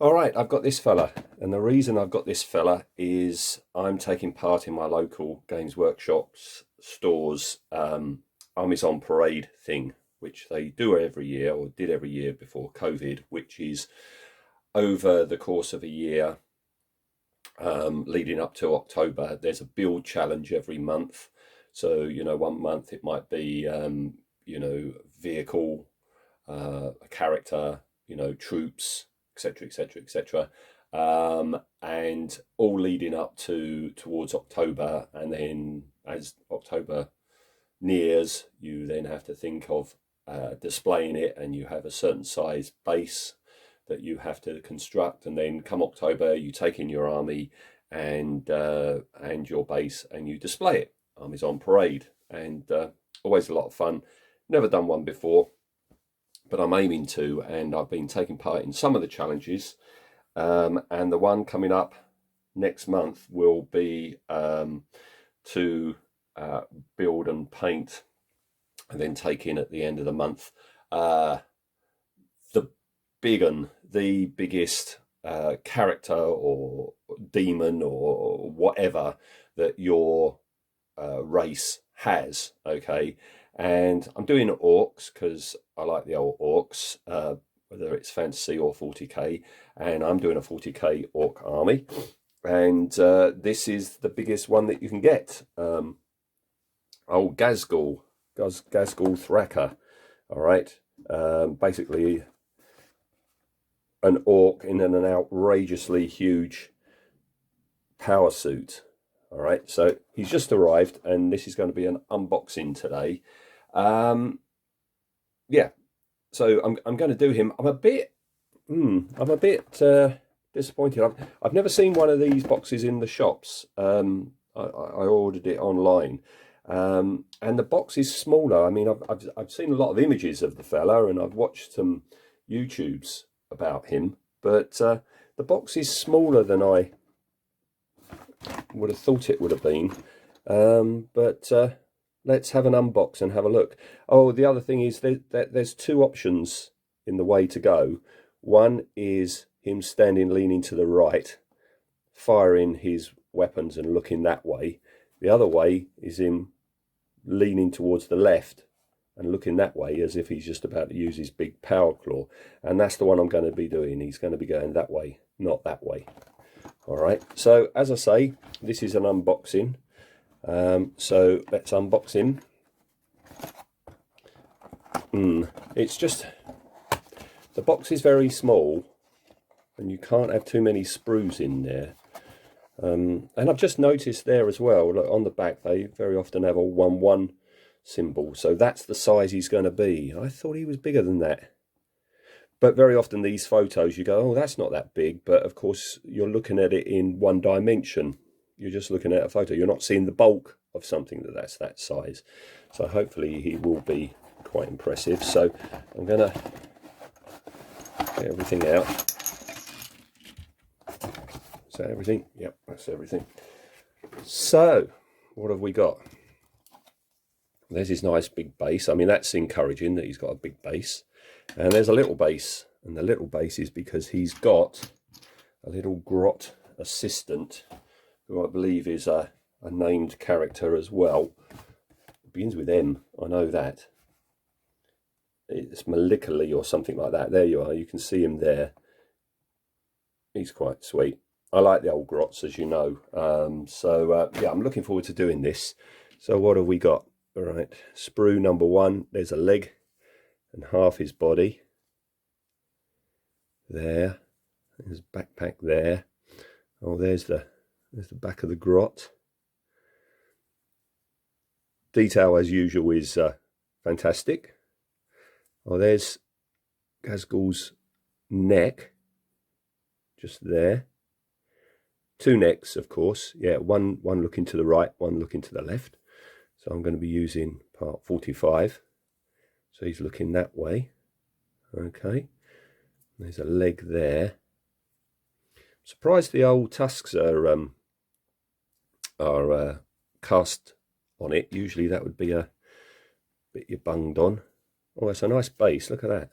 All right, I've got this fella, and the reason I've got this fella is I'm taking part in my local Games Workshops stores Armies on Parade thing, which they do every year or did every year before COVID, which is over the course of a year leading up to October. There's a build challenge every month. So, one month it might be, vehicle, a character, troops, etc., etc., etc. And all leading up towards October, and then as October nears, you then have to think of displaying it, and you have a certain size base that you have to construct, and then come October, you take in your army and your base, and you display it. Armies on parade, and always a lot of fun. Never done one before, but I'm aiming to, and I've been taking part in some of the challenges. And the one coming up next month will be to build and paint, and then take in at the end of the month the the biggest character or demon or whatever that your race has. Okay, and I'm doing orcs because I like the old orcs, whether it's fantasy or 40k, and I'm doing a 40k orc army, and this is the biggest one that you can get. Old Ghazghkull Thraka. All right, basically an orc in an outrageously huge power suit. All right, so he's just arrived, and this is going to be an unboxing today. Yeah, so I'm going to do him. I'm a bit disappointed. I've never seen one of these boxes in the shops. I ordered it online, and the box is smaller. I mean, I've seen a lot of images of the fella, and I've watched some YouTubes about him, but the box is smaller than I would have thought it would have been. But let's have an unbox and have a look. Oh, the other thing is there's two options in the way to go. One is him standing leaning to the right, firing his weapons and looking that way. The other way is him leaning towards the left and looking that way as if he's just about to use his big power claw. And that's the one I'm going to be doing. He's going to be going that way, not that way. All right, so as I say, this is an unboxing. So let's unbox him. It's just, the box is very small, and you can't have too many sprues in there. And I've just noticed there as well, look, on the back they very often have a 1-1 symbol, so that's the size he's going to be. I thought he was bigger than that. But very often these photos, you go, oh, that's not that big. But of course, you're looking at it in one dimension. You're just looking at a photo. You're not seeing the bulk of something that's that size. So hopefully he will be quite impressive. So I'm going to get everything out. Is that everything? Yep, that's everything. So what have we got? There's his nice big base. I mean, that's encouraging that he's got a big base. And there's a little base, and the little base is because he's got a little grot assistant, who I believe is a named character as well. It begins with M, I know that. It's Malikali or something like that. There you are, you can see him there. He's quite sweet. I like the old grots, as you know. Yeah, I'm looking forward to doing this. So what have we got? All right, sprue number 1, there's a leg and half his body there. His backpack there. Oh, there's the back of the grot. Detail as usual is fantastic. Oh, there's Ghazghkull's neck, just there. Two necks, of course. Yeah, one looking to the right, one looking to the left. So I'm going to be using part 45. So he's looking that way. Okay. There's a leg there. Surprised the old tusks are cast on it. Usually that would be a bit you bunged on. Oh, it's a nice base. Look at that.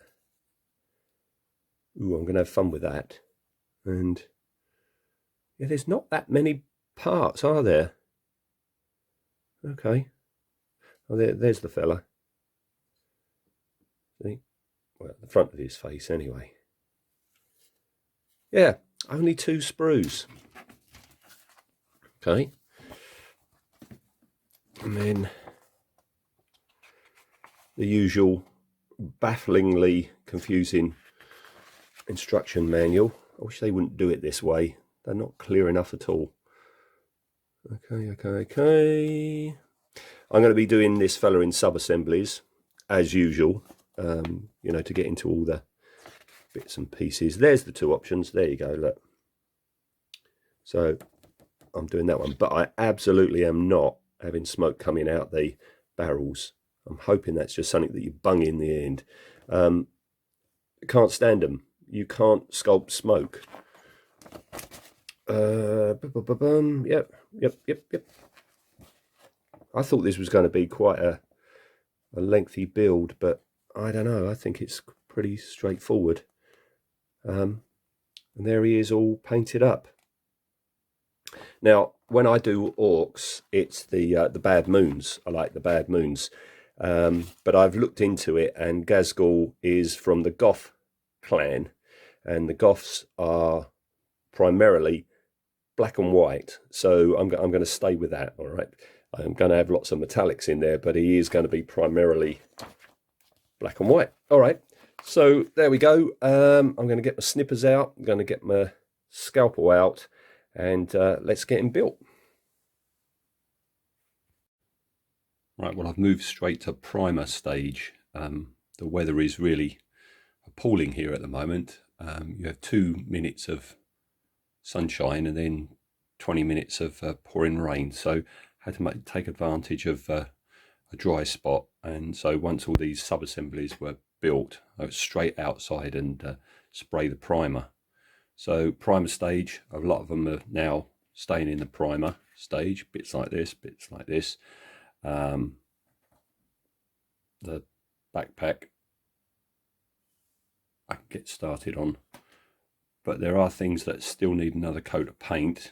Ooh, I'm going to have fun with that. And yeah, there's not that many parts, are there? Okay. Oh, there's the fella. See? Well, the front of his face anyway. Yeah, only 2 sprues. Okay. And then the usual bafflingly confusing instruction manual. I wish they wouldn't do it this way. They're not clear enough at all. Okay. I'm going to be doing this fella in sub-assemblies, as usual, you know, to get into all the bits and pieces. There's the 2 options. There you go, look. So I'm doing that one, but I absolutely am not having smoke coming out the barrels. I'm hoping that's just something that you bung in the end. Can't stand them. You can't sculpt smoke. Yep. I thought this was going to be quite a lengthy build, but I don't know. I think it's pretty straightforward. And there he is, all painted up. Now, when I do orcs, it's the Bad Moons. I like the Bad Moons. But I've looked into it, and Ghazghkull is from the Goth clan, and the Goths are primarily black and white. So I'm going to stay with that. All right. I'm going to have lots of metallics in there, but he is going to be primarily black and white. All right. So there we go. I'm going to get my snippers out. I'm going to get my scalpel out, and let's get him built. Right, well, I've moved straight to primer stage. The weather is really appalling here at the moment. You have 2 minutes of sunshine and then 20 minutes of pouring rain. So I had to take advantage of a dry spot. And so once all these sub-assemblies were built, I was straight outside and spray the primer. So primer stage, a lot of them are now staying in the primer stage, bits like this, bits like this. The backpack I can get started on, but there are things that still need another coat of paint,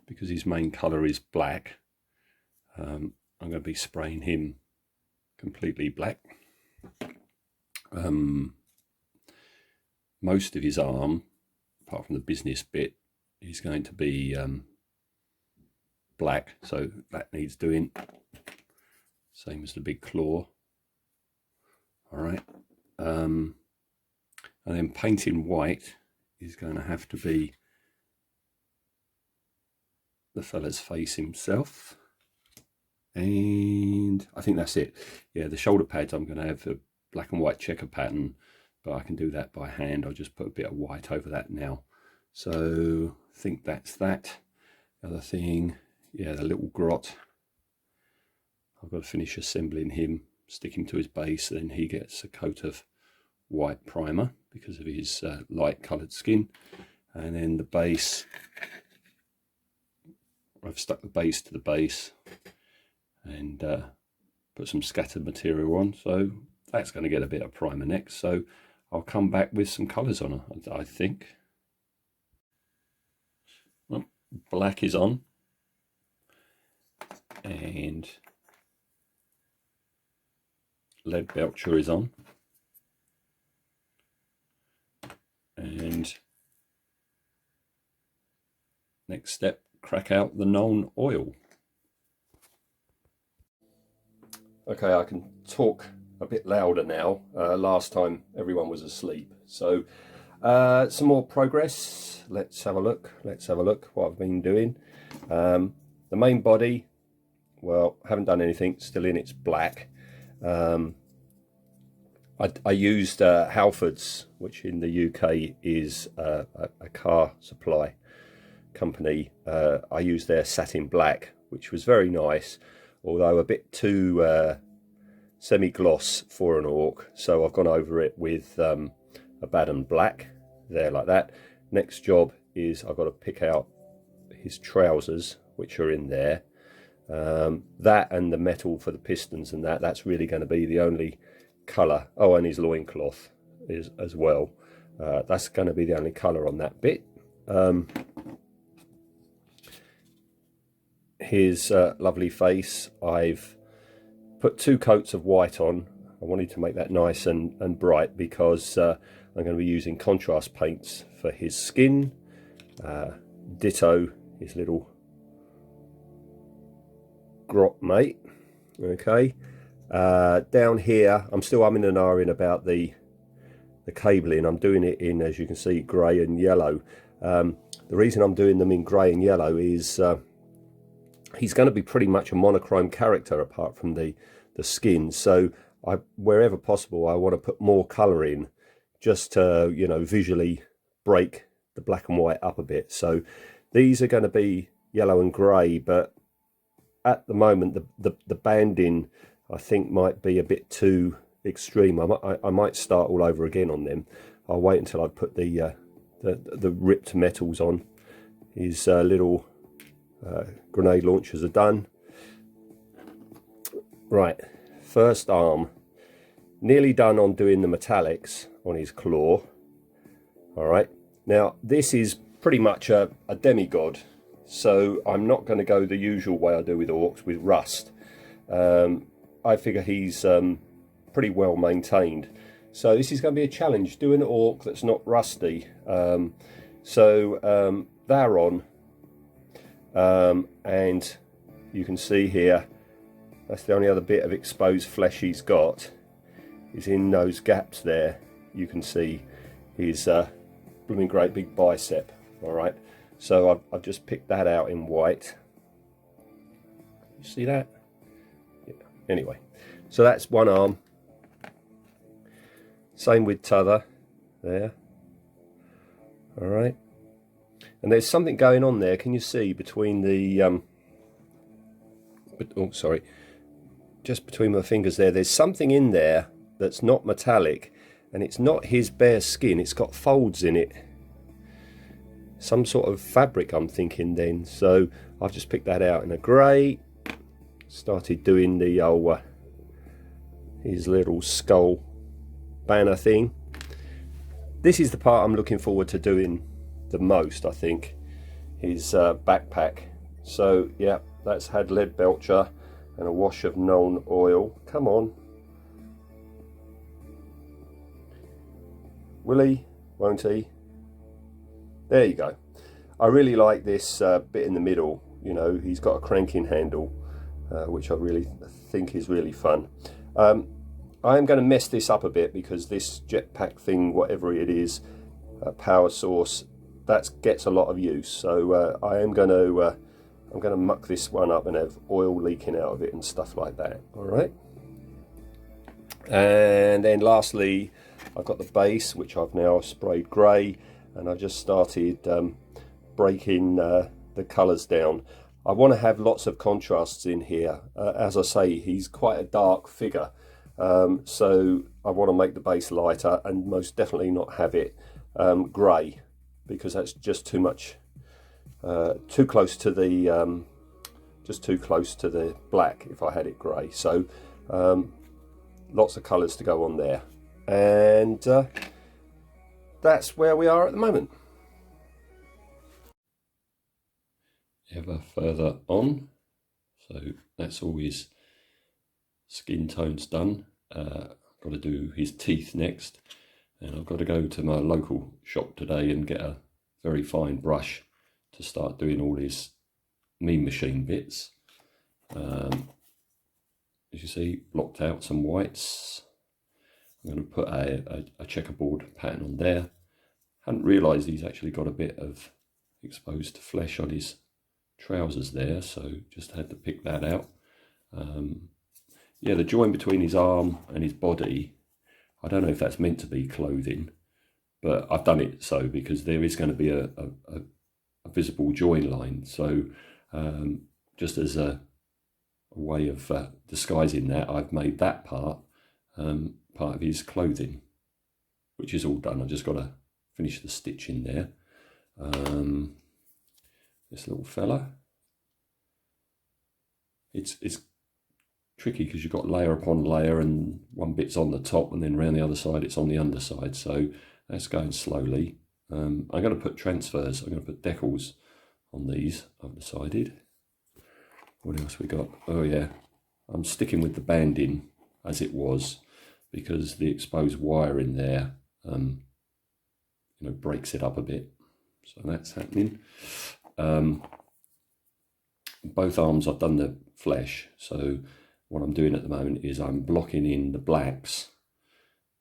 because his main colour is black. I'm going to be spraying him completely black. Most of his arm, apart from the business bit, is going to be black, so that needs doing. Same as the big claw. All right. And then painting white is going to have to be the fella's face himself. And I think that's it. Yeah, the shoulder pads, I'm going to have a black and white checker pattern, but I can do that by hand. I'll just put a bit of white over that now. So I think that's that. The other thing, yeah, the little grot. I've got to finish assembling him, stick him to his base, then he gets a coat of white primer because of his light coloured skin. And then the base, I've stuck the base to the base and put some scattered material on. So that's going to get a bit of primer next. So I'll come back with some colours on it, I think. Well, black is on. And lead belcher is on, and next step, crack out the known oil. Okay, I can talk a bit louder now. Last time everyone was asleep, so some more progress. Let's have a look what I've been doing. The main body, well, haven't done anything, still in its black. I used Halfords, which in the UK is a car supply company. I used their satin black, which was very nice, although a bit too semi-gloss for an orc. So I've gone over it with a Baden black, there like that. Next job is I've got to pick out his trousers, which are in there. That and the metal for the pistons and that's really going to be the only colour. Oh, and his loincloth as well. That's going to be the only colour on that bit. His lovely face, I've put 2 coats of white on. I wanted to make that nice and bright because I'm going to be using contrast paints for his skin. Ditto his little grot mate. Okay. Down here, I'm still umming and ahhing about the cabling. I'm doing it in, as you can see, grey and yellow. The reason I'm doing them in grey and yellow is he's going to be pretty much a monochrome character apart from the skin. So wherever possible, I want to put more colour in just to, you know, visually break the black and white up a bit. So these are going to be yellow and grey, but at the moment the banding I think might be a bit too extreme. I might start all over again on them. I'll wait until I put the ripped metals on. His little grenade launchers are done. Right, first arm, nearly done on doing the metallics on his claw. All right, now this is pretty much a demigod, so I'm not going to go the usual way I do with orcs with rust. I figure he's pretty well maintained, so this is going to be a challenge, doing an orc that's not rusty. They're on, and you can see here, that's the only other bit of exposed flesh he's got, is in those gaps there. You can see his blooming great big bicep. All right, so I've just picked that out in white. You see that? Yeah. Anyway, so that's one arm. Same with t'other there. All right, and there's something going on there. Can you see between the oh sorry, just between my fingers there? There's something in there that's not metallic, and it's not his bare skin. It's got folds in it. Some sort of fabric, I'm thinking then. So I've just picked that out in a grey. Started doing the old his little skull banner thing. This is the part I'm looking forward to doing the most, I think. His backpack. So yeah, that's had lead belcher and a wash of known oil. Come on. Will he? Won't he? There you go. I really like this bit in the middle. You know, he's got a cranking handle, which I really think is really fun. I am going to mess this up a bit because this jetpack thing, whatever it is, power source, that gets a lot of use. So I'm going to muck this one up and have oil leaking out of it and stuff like that. All right. And then lastly, I've got the base, which I've now sprayed grey. And I've just started breaking the colours down. I want to have lots of contrasts in here. As I say, he's quite a dark figure. So I want to make the base lighter and most definitely not have it grey, because that's just too much, too close to the, just too close to the black if I had it grey. So lots of colours to go on there. And that's where we are at the moment. Ever further on, so that's all his skin tones done. I've got to do his teeth next, and I've got to go to my local shop today and get a very fine brush to start doing all his mean machine bits. As you see, blocked out some whites. I'm going to put a checkerboard pattern on there. Hadn't realised he's actually got a bit of exposed flesh on his trousers there, so just had to pick that out. Yeah, the join between his arm and his body, I don't know if that's meant to be clothing, but I've done it so because there is going to be a visible join line. So just as a way of disguising that, I've made that part part of his clothing, which is all done. I've just got to finish the stitch in there. This little fella, it's tricky because you've got layer upon layer, and one bit's on the top and then around the other side it's on the underside. So that's going slowly. I'm going to put transfers, I'm going to put decals on these, I've decided. What else we got? Oh yeah, I'm sticking with the banding as it was because the exposed wire in there breaks it up a bit. So that's happening. Both arms I've done the flesh, so what I'm doing at the moment is I'm blocking in the blacks,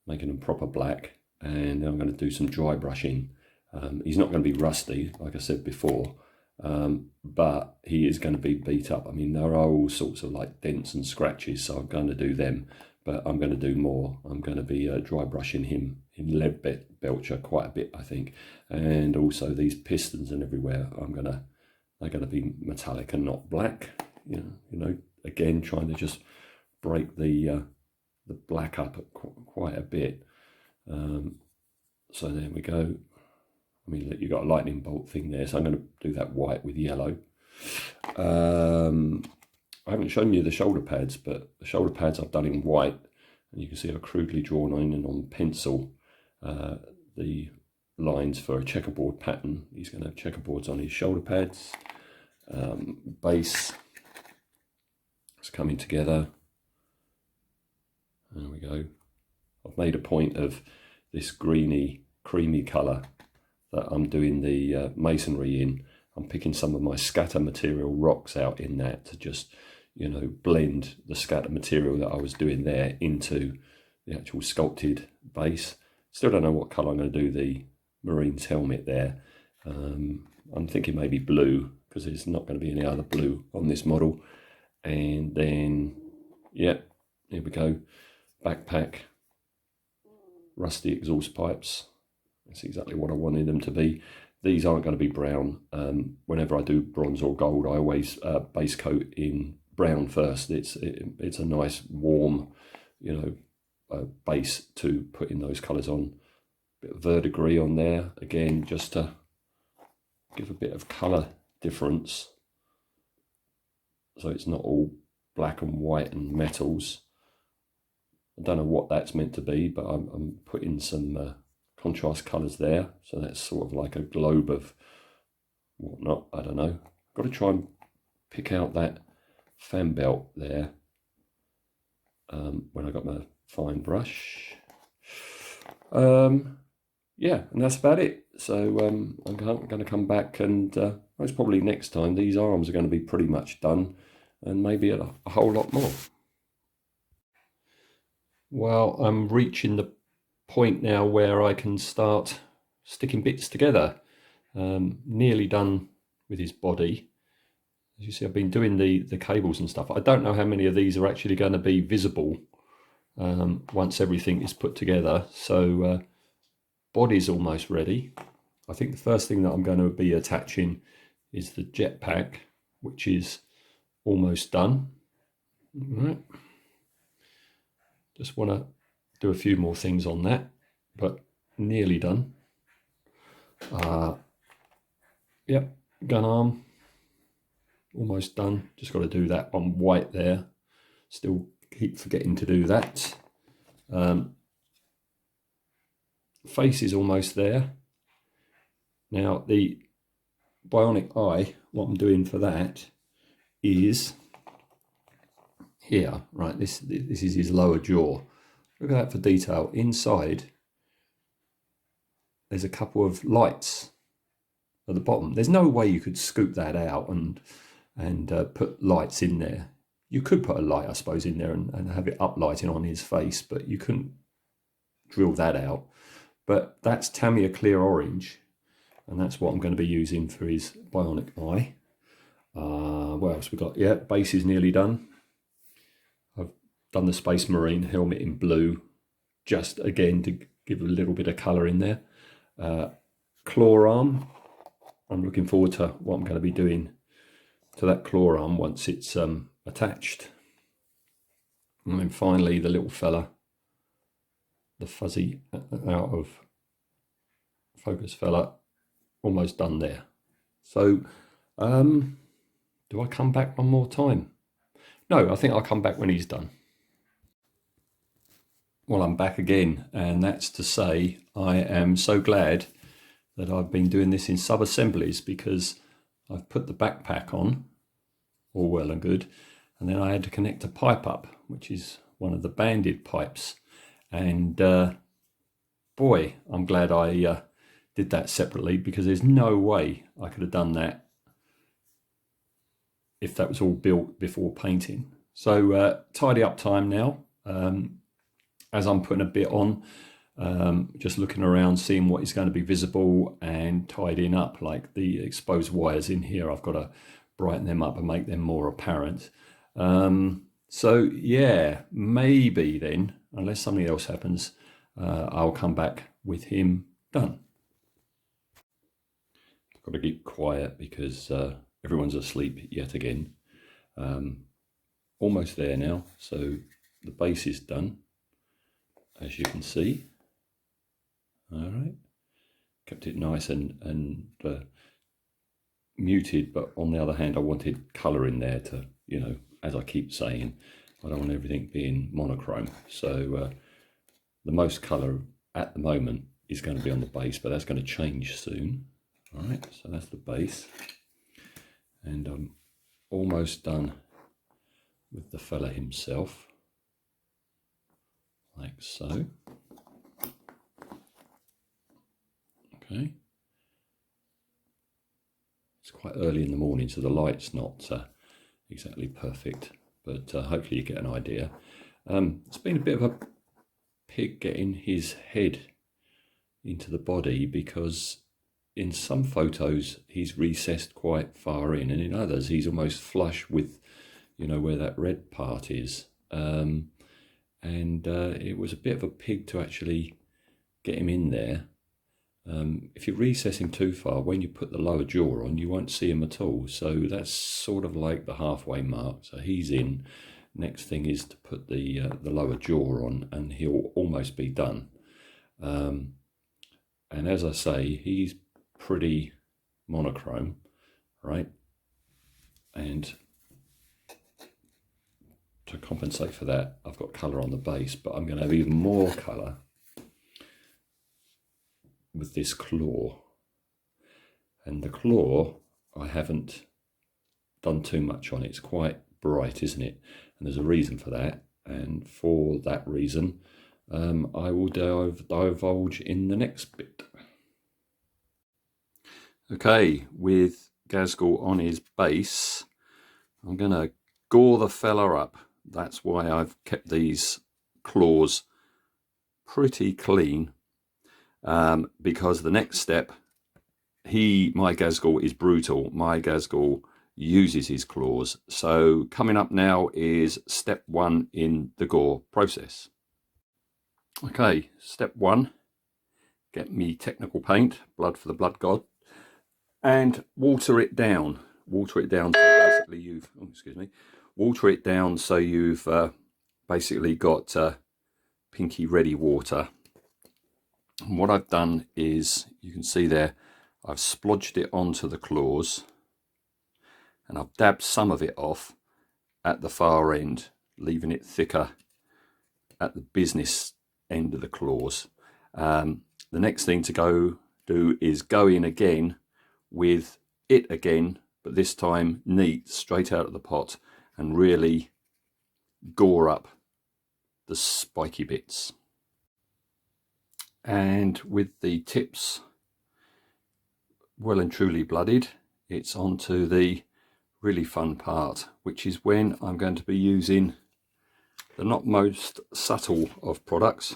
making them proper black, and then I'm going to do some dry brushing. He's not going to be rusty, like I said before, but he is going to be beat up. I mean, there are all sorts of like dents and scratches, so I'm going to do them, but I'm going to do more. I'm going to be dry brushing him in lead belcher quite a bit, I think, and also these pistons and everywhere. They're going to be metallic and not black. You know, again, trying to just break the black up quite a bit. So there we go. I mean, you've got a lightning bolt thing there, so I'm going to do that white with yellow. I haven't shown you the shoulder pads, but the shoulder pads I've done in white, and you can see I've crudely drawn on pencil the lines for a checkerboard pattern. He's going to have checkerboards on his shoulder pads. Base is coming together. There we go. I've made a point of this greeny, creamy colour that I'm doing the masonry in. I'm picking some of my scatter material rocks out in that to just, blend the scatter material that I was doing there into the actual sculpted base. Still don't know what colour I'm going to do the Marine's helmet there. I'm thinking maybe blue, because there's not going to be any other blue on this model. And then, yeah, here we go. Backpack, rusty exhaust pipes. That's exactly what I wanted them to be. These aren't going to be brown. Whenever I do bronze or gold, I always base coat in brown first. It's a nice warm, base to put in those colours on. Bit of verdigris on there again, just to give a bit of colour difference, so it's not all black and white and metals. I don't know what that's meant to be, but I'm putting some contrast colours there, so that's sort of like a globe of whatnot. I don't know. Got to try and pick out that fan belt there when I got my fine brush. Yeah, and that's about it. So I'm going to come back, and most probably next time these arms are going to be pretty much done, and maybe a whole lot more. Well, I'm reaching the point now where I can start sticking bits together. Nearly done with his body. As you see, I've been doing the cables and stuff. I don't know how many of these are actually going to be visible once everything is put together. So body's almost ready. I think the first thing that I'm going to be attaching is the jetpack, which is almost done. All right. Just want to do a few more things on that, but nearly done. Yep, gun arm, almost done. Just got to do that on white there. Still keep forgetting to do that. Face is almost there. Now the Bionic Eye, what I'm doing for that is here, right? This is his lower jaw. Look at that for detail. Inside, there's a couple of lights at the bottom. There's no way you could scoop that out and put lights in there. You could put a light, I suppose, in there and have it uplighting on his face, but you couldn't drill that out. But that's Tamiya clear orange, and that's what I'm going to be using for his Bionic Eye. What else we got? Yeah, base is nearly done. I've done the Space Marine helmet in blue, just again to give a little bit of colour in there. Claw arm, I'm looking forward to what I'm going to be doing to that claw arm once it's attached. And then finally the little fella, the fuzzy out of focus fella, almost done there. So do I come back one more time? No, I think I'll come back when he's done. Well, I'm back again, and that's to say I am so glad that I've been doing this in sub-assemblies, because I've put the backpack on, all well and good, and then I had to connect a pipe up, which is one of the banded pipes, and boy, I'm glad I did that separately, because there's no way I could have done that if that was all built before painting. So tidy up time now. As I'm putting a bit on, just looking around, seeing what is going to be visible and tidying up, like the exposed wires in here. I've got to brighten them up and make them more apparent. So yeah, maybe then, unless something else happens, I'll come back with him done. I've got to keep quiet because everyone's asleep yet again. Almost there now, so the base is done, as you can see. All right, kept it nice and muted, but on the other hand, I wanted colour in there to, you know, as I keep saying, I don't want everything being monochrome. So the most colour at the moment is going to be on the base, but that's going to change soon. All right, so that's the base, and I'm almost done with the fella himself, like so. Okay, it's quite early in the morning, so the light's not exactly perfect, but hopefully you get an idea. It's been a bit of a pig getting his head into the body, because in some photos he's recessed quite far in, and in others he's almost flush with, you know, where that red part is. And it was a bit of a pig to actually get him in there. If you recess him too far, when you put the lower jaw on, you won't see him at all. So that's sort of like the halfway mark. So he's in. Next thing is to put the lower jaw on, and he'll almost be done. And as I say, he's pretty monochrome, right? And to compensate for that, I've got colour on the base, but I'm going to have even more colour with this claw. And the claw, I haven't done too much on. It's quite bright, isn't it? And there's a reason for that, and for that reason I will divulge in the next bit. Okay, with Ghazghkull on his base, I'm going to gore the fella up. That's why I've kept these claws pretty clean, because the next step, my Ghazghkull is brutal. My Ghazghkull uses his claws. So coming up now is step 1 in the gore process. Okay, step 1, get me technical paint, blood for the blood god, and water it down. Water it down so basically water it down so you've basically got pinky ready water. And what I've done is, you can see there, I've splodged it onto the claws, and I've dabbed some of it off at the far end, leaving it thicker at the business end of the claws. The next thing to do is go in again with it again, but this time neat, straight out of the pot, and really gore up the spiky bits. And with the tips well and truly blooded, it's on to the really fun part, which is when I'm going to be using the not most subtle of products,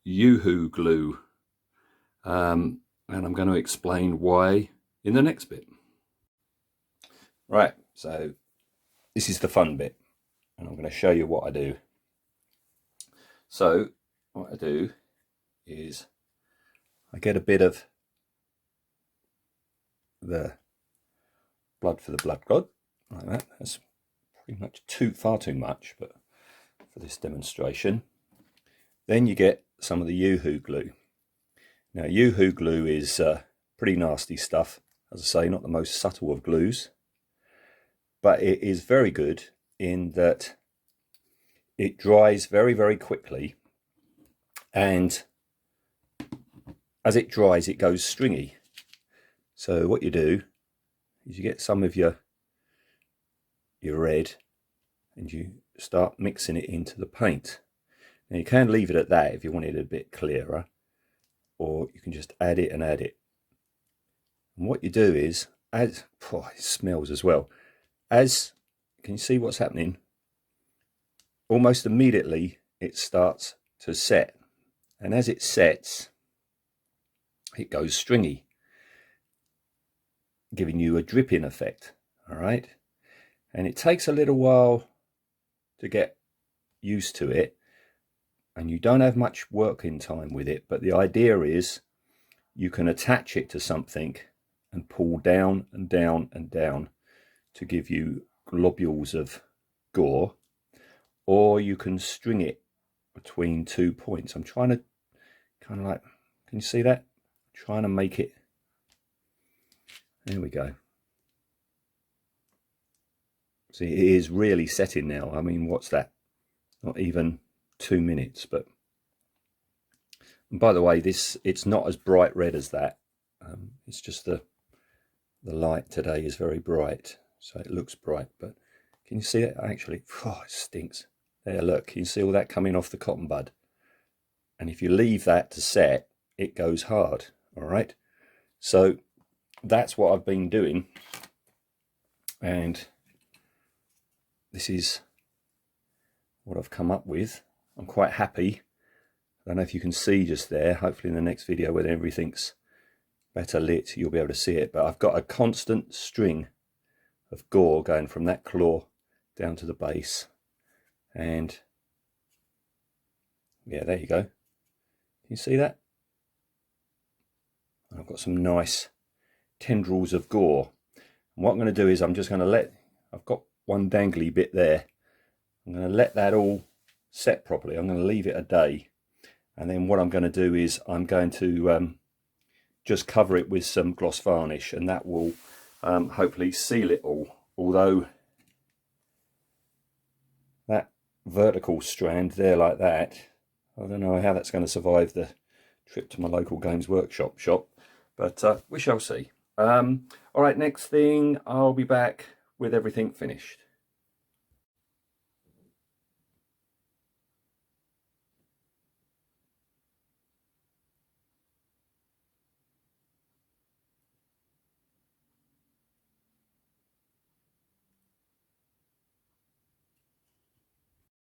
Yoo-hoo glue, and I'm going to explain why in the next bit. Right, so this is the fun bit, and I'm going to show you what I do. So what I do is I get a bit of the blood for the blood god, like that. That's pretty much far too much, but for this demonstration. Then you get some of the Yoo-hoo glue. Now Yoo-hoo glue is pretty nasty stuff, as I say, not the most subtle of glues, but it is very good in that it dries very, very quickly, and as it dries it goes stringy. So what you do is you get some of your red and you start mixing it into the paint. Now you can leave it at that if you want it a bit clearer, or you can just add it and add it. And what you do is, it smells as well. Can you see what's happening? Almost immediately it starts to set, and as it sets it goes stringy, giving you a dripping effect. All right, and it takes a little while to get used to it, and you don't have much working time with it, but the idea is you can attach it to something and pull down and down and down to give you globules of gore, or you can string it between 2 points. I'm trying to kind of like, can you see that? Trying to make it, there we go. See, it is really setting now. I mean, what's that? Not even 2 minutes. But, and by the way, it's not as bright red as that. It's just the light today is very bright, so it looks bright. But can you see it? Actually, oh, it stinks. There, look, can you see all that coming off the cotton bud? And if you leave that to set, it goes hard. All right, so that's what I've been doing, and this is what I've come up with. I'm quite happy. I don't know if you can see just there. Hopefully in the next video when everything's better lit you'll be able to see it, but I've got a constant string of gore going from that claw down to the base, and yeah, there you go. Can you see that? I've got some nice tendrils of gore. And what I'm going to do is I'm just going to I've got one dangly bit there. I'm going to let that all set properly. I'm going to leave it a day, and then what I'm going to do is I'm going to just cover it with some gloss varnish, and that will hopefully seal it all. Although that vertical strand there like that, I don't know how that's going to survive the trip to my local Games Workshop shop, but we shall see. All right, next thing, I'll be back with everything finished.